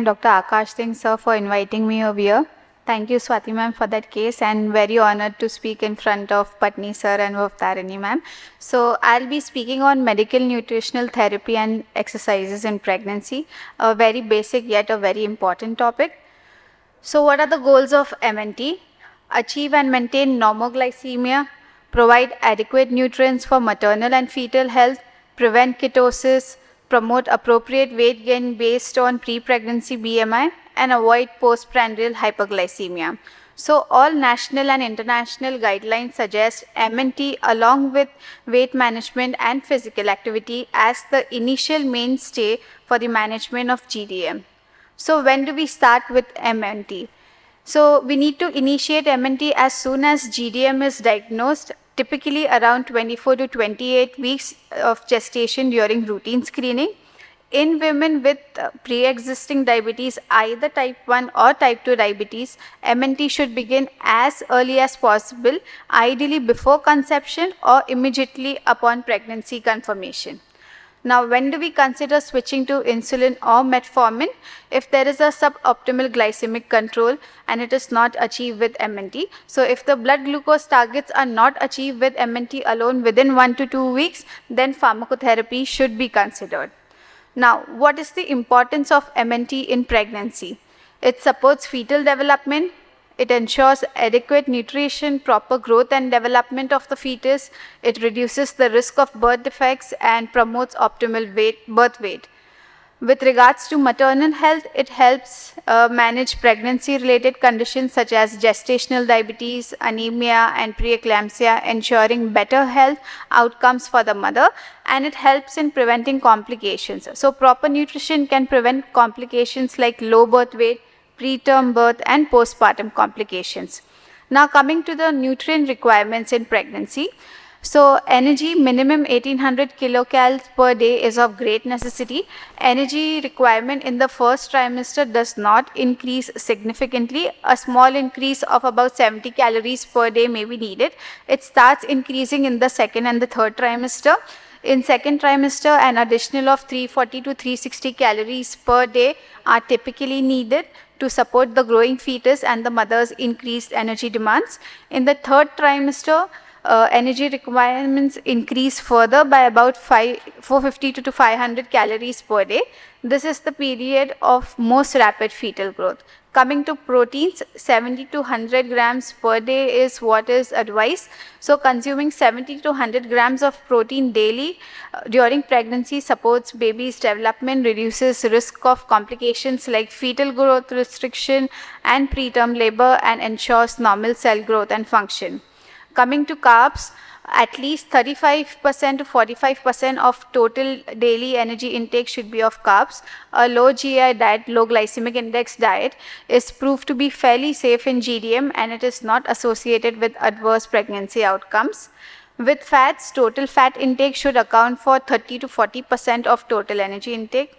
thank Dr. Akash Singh sir for inviting me over here. Thank you, Swati ma'am, for that case, and very honored to speak in front of Patni sir and Vavtarini ma'am. So I'll be speaking on medical nutritional therapy and exercises in pregnancy, a very basic yet a very important topic. So what are the goals of MNT? Achieve and maintain normoglycemia, provide adequate nutrients for maternal and fetal health, prevent ketosis, promote appropriate weight gain based on pre-pregnancy BMI, and avoid postprandial hyperglycemia. So all national and international guidelines suggest MNT along with weight management and physical activity as the initial mainstay for the management of GDM. So when do we start with MNT? So we need to initiate MNT as soon as GDM is diagnosed, typically around 24 to 28 weeks of gestation during routine screening. In women with pre-existing diabetes, either type 1 or type 2 diabetes, MNT should begin as early as possible, ideally before conception or immediately upon pregnancy confirmation. Now, when do we consider switching to insulin or metformin? If there is a suboptimal glycemic control and it is not achieved with MNT. So, if the blood glucose targets are not achieved with MNT alone within 1 to 2 weeks, then pharmacotherapy should be considered. Now, what is the importance of MNT in pregnancy? It supports fetal development. It ensures adequate nutrition, proper growth and development of the fetus. It reduces the risk of birth defects and promotes optimal birth weight. With regards to maternal health, it helps manage pregnancy-related conditions such as gestational diabetes, anemia, and preeclampsia, ensuring better health outcomes for the mother, and it helps in preventing complications. So proper nutrition can prevent complications like low birth weight, preterm birth, and postpartum complications. Now coming to the nutrient requirements in pregnancy. So energy minimum 1800 kilocalories per day is of great necessity. Energy requirement in the first trimester does not increase significantly. A small increase of about 70 calories per day may be needed. It starts increasing in the second and the third trimester. In second trimester, an additional of 340 to 360 calories per day are typically needed to support the growing fetus and the mother's increased energy demands. In the third trimester, energy requirements increase further by about 450 to 500 calories per day. This is the period of most rapid fetal growth. Coming to proteins, 70 to 100 grams per day is what is advised. So consuming 70 to 100 grams of protein daily during pregnancy supports baby's development, reduces risk of complications like fetal growth restriction and preterm labor, and ensures normal cell growth and function. Coming to carbs, at least 35% to 45% of total daily energy intake should be of carbs. A low GI diet, low glycemic index diet is proved to be fairly safe in GDM, and it is not associated with adverse pregnancy outcomes. With fats, total fat intake should account for 30 to 40% of total energy intake.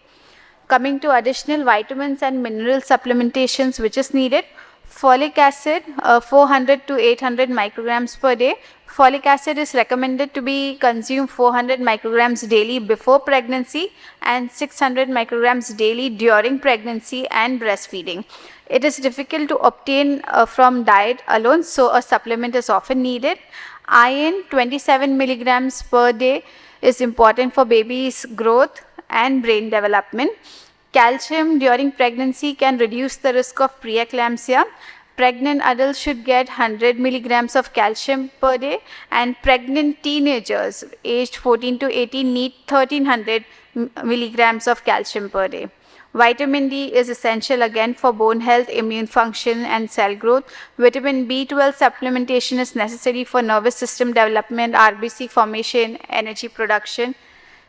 Coming to additional vitamins and mineral supplementations which is needed. Folic acid, 400 to 800 micrograms per day. Folic acid is recommended to be consumed 400 micrograms daily before pregnancy and 600 micrograms daily during pregnancy and breastfeeding. It is difficult to obtain from diet alone, so a supplement is often needed. Iron, 27 milligrams per day is important for baby's growth and brain development. Calcium during pregnancy can reduce the risk of preeclampsia. Pregnant adults should get 100 milligrams of calcium per day, and pregnant teenagers aged 14 to 18 need 1300 milligrams of calcium per day. Vitamin D is essential again for bone health, immune function, and cell growth. Vitamin B12 supplementation is necessary for nervous system development, RBC formation, energy production.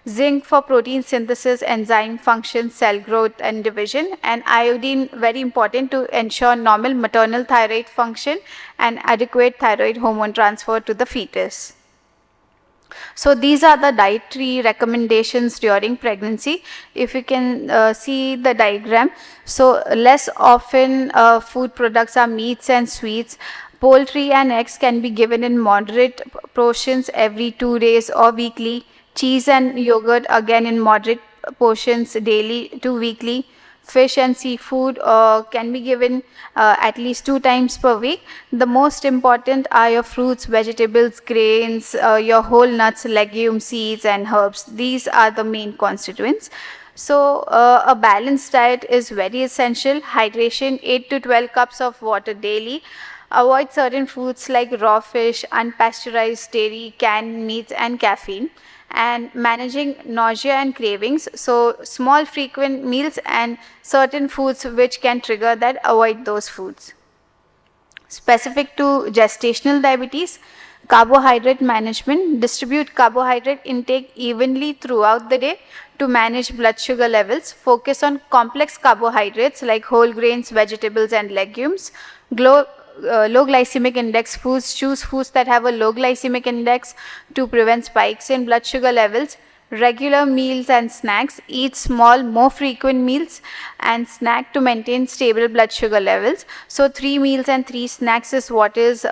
Zinc for protein synthesis, enzyme function, cell growth and division, and iodine very important to ensure normal maternal thyroid function and adequate thyroid hormone transfer to the fetus. So these are the dietary recommendations during pregnancy. If you can see the diagram, so less often food products are meats and sweets. Poultry and eggs can be given in moderate portions every 2 days or weekly. Cheese and yogurt again in moderate portions daily to weekly. fish and seafood can be given at least 2 times per week. The most important are your fruits, vegetables, grains, your whole nuts, legumes, seeds, and herbs. These are the main constituents. So, a balanced diet is very essential. Hydration, 8 to 12 cups of water daily. Avoid certain foods like raw fish, unpasteurized dairy, canned meats, and caffeine. And managing nausea and cravings. So, small frequent meals and certain foods which can trigger that, avoid those foods. Specific to gestational diabetes, carbohydrate management, distribute carbohydrate intake evenly throughout the day to manage blood sugar levels. Focus on complex carbohydrates like whole grains, vegetables, and legumes. Low glycemic index foods, choose foods that have a low glycemic index to prevent spikes in blood sugar levels. Regular meals and snacks, eat small, more frequent meals and snack to maintain stable blood sugar levels. So 3 meals and 3 snacks is what is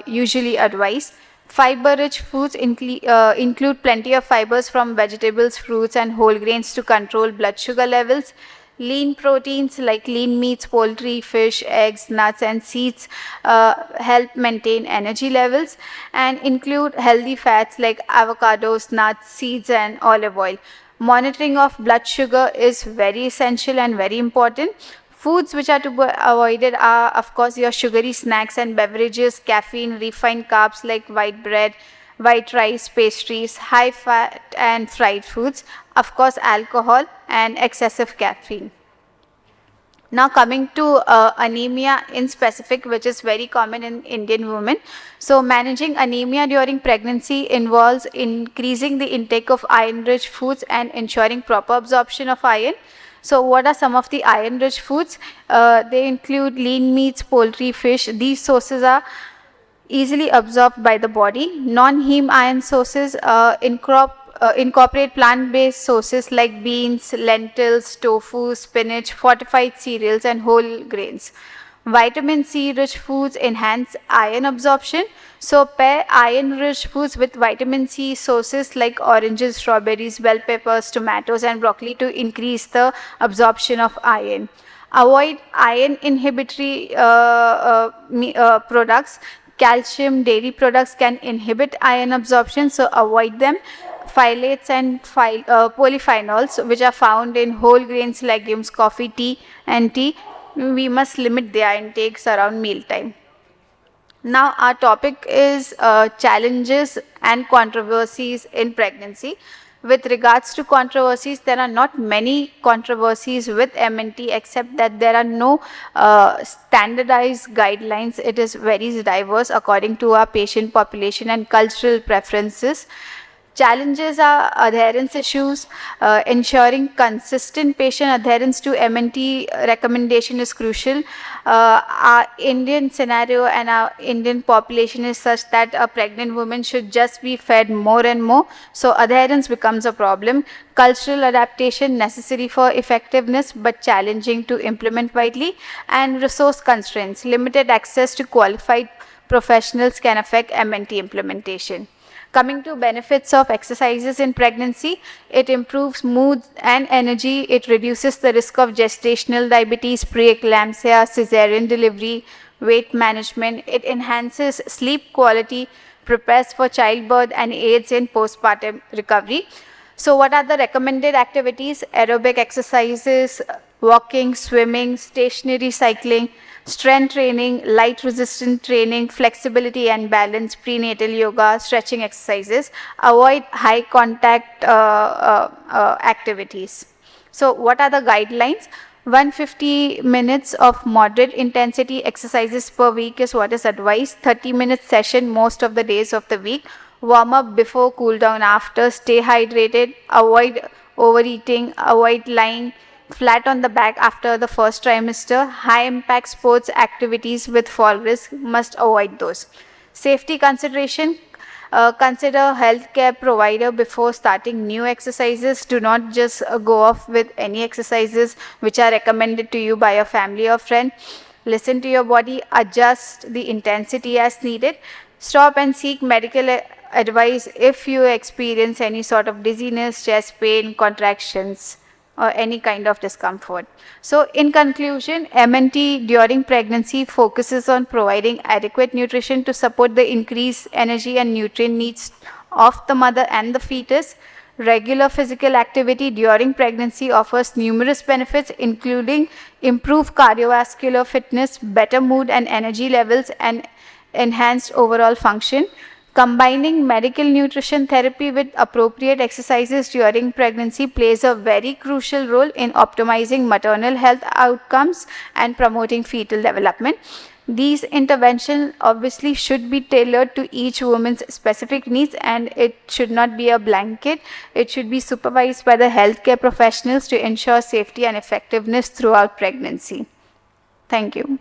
usually advised. Fiber-rich foods include plenty of fibers from vegetables, fruits, and whole grains to control blood sugar levels. Lean proteins like lean meats, poultry, fish, eggs, nuts, and seeds help maintain energy levels, and include healthy fats like avocados, nuts, seeds, and olive oil. Monitoring of blood sugar is very essential and very important. Foods which are to be avoided are, of course, your sugary snacks and beverages, caffeine, refined carbs like white bread, white rice, pastries, high fat and fried foods, of course, alcohol and excessive caffeine. Now coming to anemia in specific, which is very common in Indian women. So managing anemia during pregnancy involves increasing the intake of iron-rich foods and ensuring proper absorption of iron. So what are some of the iron-rich foods? They include lean meats, poultry, fish. These sources are easily absorbed by the body. Non-heme iron sources incorporate plant-based sources like beans, lentils, tofu, spinach, fortified cereals, and whole grains. Vitamin C rich foods enhance iron absorption. So pair iron rich foods with vitamin C sources like oranges, strawberries, bell peppers, tomatoes, and broccoli to increase the absorption of iron. Avoid iron inhibitory products. Calcium dairy products can inhibit iron absorption, so avoid them. Phthalates and polyphenols, which are found in whole grains, legumes, coffee, tea, and tea, we must limit their intakes around mealtime. Now, our topic is challenges and controversies in pregnancy. With regards to controversies, there are not many controversies with MNT except that there are no standardized guidelines. It is very diverse according to our patient population and cultural preferences. Challenges are adherence issues. Ensuring consistent patient adherence to MNT recommendation is crucial. Our Indian scenario and our Indian population is such that a pregnant woman should just be fed more and more. So adherence becomes a problem. Cultural adaptation necessary for effectiveness but challenging to implement widely. And resource constraints. Limited access to qualified professionals can affect MNT implementation. Coming to benefits of exercises in pregnancy, it improves mood and energy, it reduces the risk of gestational diabetes, preeclampsia, cesarean delivery, weight management, it enhances sleep quality, prepares for childbirth, and aids in postpartum recovery. So what are the recommended activities? Aerobic exercises, walking, swimming, stationary cycling, strength training, light resistant training, flexibility and balance, prenatal yoga, stretching exercises. Avoid high contact activities. So what are the guidelines? 150 minutes of moderate intensity exercises per week is what is advised. 30-minute session most of the days of the week. Warm up before, cool down after. Stay hydrated. Avoid overeating. Avoid lying flat on the back after the first trimester. High impact sports activities with fall risk, must avoid those. Safety consideration. Consider healthcare provider before starting new exercises. Do not just go off with any exercises which are recommended to you by a family or friend. Listen to your body, adjust the intensity as needed. Stop and seek medical advice if you experience any sort of dizziness, chest pain, contractions. or any kind of discomfort. So in conclusion, MNT during pregnancy focuses on providing adequate nutrition to support the increased energy and nutrient needs of the mother and the fetus. Regular physical activity during pregnancy offers numerous benefits, including improved cardiovascular fitness, better mood and energy levels, and enhanced overall function. Combining medical nutrition therapy with appropriate exercises during pregnancy plays a very crucial role in optimizing maternal health outcomes and promoting fetal development. These interventions obviously should be tailored to each woman's specific needs, and it should not be a blanket. It should be supervised by the healthcare professionals to ensure safety and effectiveness throughout pregnancy. Thank you.